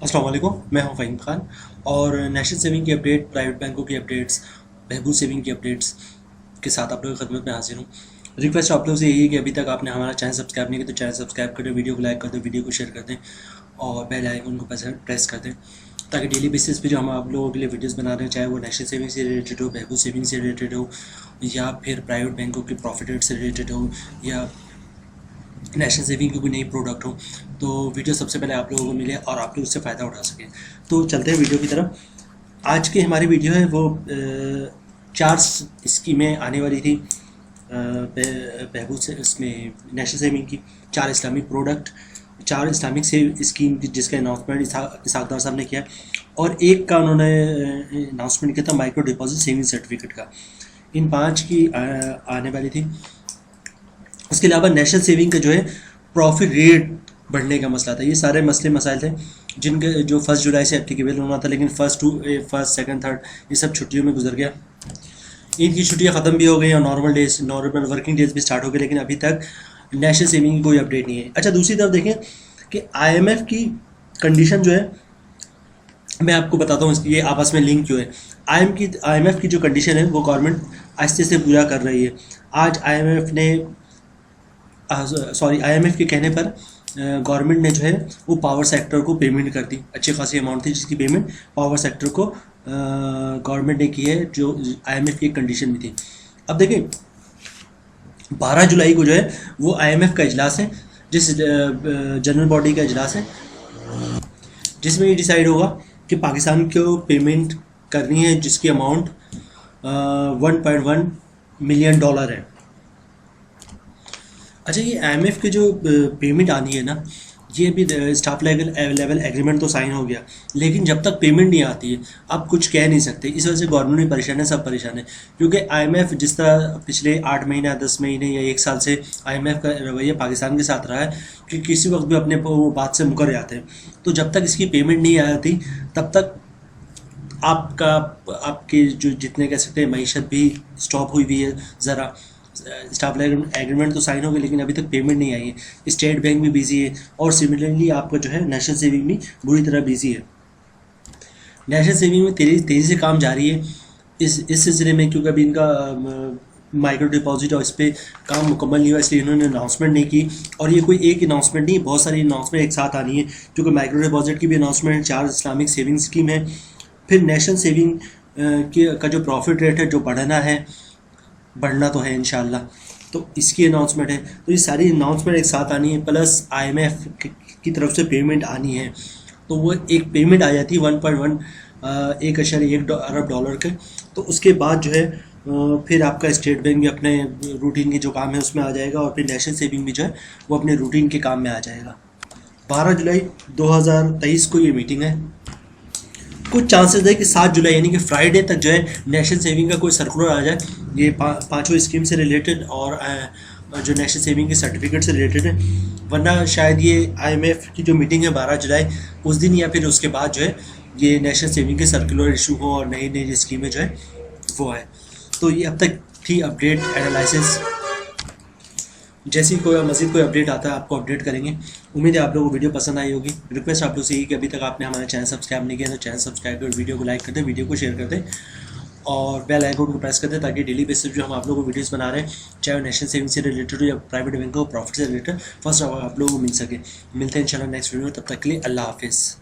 अस्सलाम वालेकुम, मैं हूं फ़हीम खान और नेशनल सेविंग की अपडेट, प्राइवेट बैंकों की अपडेट्स, बहबूद सेविंग की अपडेट्स के साथ आप लोगों की खिदमत में हाजिर हूं। रिक्वेस्ट आप लोगों से यही है कि अभी तक आपने हमारा चैनल सब्सक्राइब नहीं किया तो चैनल सब्सक्राइब कर दें, वीडियो को लाइक कर दें, वीडियो को शेयर कर दें और बेल आइकन को प्रेस कर दें ताकि डेली बेसिस पे जो हम आप लोगों के लिए वीडियोस बना रहे हैं, चाहे वो नेशनल सेविंग से रिलेटेड हो, बहबूद सेविंग से रिलेटेड हो या फिर प्राइवेट बैंकों की प्रॉफिट रेट से रिलेटेड हो या नेशनल सेविंग की कोई नई प्रोडक्ट हो, तो वीडियो सबसे पहले आप लोगों को मिले और आप लोग उससे फ़ायदा उठा सकें। तो चलते हैं वीडियो की तरफ। आज की हमारी वीडियो है वो 4 स्कीमें आने वाली थी बहबूद से इसमें नेशनल सेविंग की, 4 इस्लामिक प्रोडक्ट, 4 इस्लामिक से स्कीम जिसका अनाउंसमेंट इसाकदार साहब ने किया और एक का उन्होंने अनाउंसमेंट किया था माइक्रो डिपॉजिट सेविंग सर्टिफिकेट का। इन 5 की आने वाली थी। उसके अलावा नेशनल सेविंग का जो है प्रॉफिट रेट बढ़ने का मसला था। ये सारे मसले मसाइल थे जिनके जो 1 जुलाई से एप्लीकेबल होना था, लेकिन फर्स्ट सेकंड थर्ड ये सब छुट्टियों में गुजर गया। ईद की छुट्टियां ख़त्म भी हो गई और नॉर्मल वर्किंग डेज भी स्टार्ट हो गए, लेकिन अभी तक नेशनल सेविंग की कोई अपडेट नहीं है। अच्छा, दूसरी तरफ देखें कि IMF की कंडीशन जो है, मैं आपको बताता हूँ ये आपस में लिंक क्यों है। IMF की जो कंडीशन है वो गवर्नमेंट आहिस्ते से पूरा कर रही है। आज IMF के कहने पर गवर्नमेंट ने जो है वो पावर सेक्टर को पेमेंट कर दी। अच्छी खासी अमाउंट थी जिसकी पेमेंट पावर सेक्टर को गवर्नमेंट ने की है, जो IMF की कंडीशन में थी। अब देखें 12 जुलाई को जो है वो IMF का इजलास है, जिस जनरल बॉडी का इजलास है जिसमें ये डिसाइड होगा कि पाकिस्तान को पेमेंट करनी है जिसकी अमाउंट 1.1 मिलियन डॉलर है। अच्छा, ये IMF की जो पेमेंट आनी है ना, ये भी स्टाफ लेवल एग्रीमेंट तो साइन हो गया, लेकिन जब तक पेमेंट नहीं आती है आप कुछ कह नहीं सकते। इस वजह से गवर्नमेंट भी परेशान है, सब परेशान है, क्योंकि IMF जिस तरह पिछले 8 महीने 10 महीने या 1 साल से IMF का रवैया पाकिस्तान के साथ रहा है कि किसी वक्त भी अपने वो बात से मुकर जाते हैं। तो जब तक इसकी पेमेंट नहीं आती तब तक आपके जो जितने कह सकते हैं मईशत भी स्टॉप हुई हुई है। ज़रा स्टाफ एग्रीमेंट तो साइन हो गया, लेकिन अभी तक पेमेंट नहीं आई है। स्टेट बैंक भी बिजी है और सिमिलरली आपका जो है नेशनल सेविंग भी बुरी तरह बिजी है। नेशनल सेविंग में तेज़ी से काम जारी है इस सिलसिले में, क्योंकि अभी इनका माइक्रो डिपॉजिट और इस पर काम मुकम्मल नहीं हुआ, इसलिए इन्होंने अनाउंसमेंट नहीं की। और ये कोई एक अनाउंसमेंट नहीं, बहुत सारी अनाउंसमेंट एक साथ आनी है, क्योंकि माइक्रो डिपॉजिट की भी अनाउंसमेंट, 4 इस्लामिक सेविंग स्कीम है, फिर नेशनल सेविंग का जो प्रॉफिट रेट है जो बढ़ना तो है इंशाल्लाह, तो इसकी अनाउंसमेंट है। तो ये सारी अनाउंसमेंट एक साथ आनी है, प्लस IMF की तरफ से पेमेंट आनी है। तो वो एक पेमेंट आ जाती है 1.1 अरब डॉलर के। तो उसके बाद जो है फिर आपका स्टेट बैंक भी अपने रूटीन की जो काम है उसमें आ जाएगा और फिर नेशनल सेविंग भी जो है वो अपने रूटीन के काम में आ जाएगा। 12 जुलाई 2023 को ये मीटिंग है। कुछ चांसेस है कि 7 जुलाई यानी कि फ्राइडे तक जो है नेशनल सेविंग का कोई सर्कुलर आ जाए, ये पाँचों स्कीम से रिलेटेड और जो नेशनल सेविंग के सर्टिफिकेट से रिलेटेड है। वरना शायद ये IMF की जो मीटिंग है 12 जुलाई उस दिन या फिर उसके बाद जो है ये नेशनल सेविंग के सर्कुलर इशू हो और नई नई स्कीमें जो है वो है। तो ये अब तक थी अपडेट एनालिसिस। जैसे ही कोई मज़ीद कोई अपडेट आता है आपको अपडेट करेंगे। उम्मीद है आप लोगों को वीडियो पसंद आई होगी। रिक्वेस्ट आप लोग से यही कि अभी तक आपने हमारा चैनल सब्सक्राइब नहीं किया तो चैनल सब्सक्राइब कर, वीडियो को लाइक कर दें, वीडियो को शेयर कर दें और बेल आइकन को प्रेस कर दें, ताकि डेली बेसिस जो हम आप लोगों को वीडियोस बना रहे हैं, चाहे वो नेशनल सेविंग से रिलेटेड हो या प्राइवेट बैंक हो, प्रॉफिट से रिलेटेड, फर्स्ट आप लोगों को मिल सके। मिलते हैं इंशाल्लाह नेक्स्ट वीडियो में, तब तक के लिए अल्लाह हाफिज़।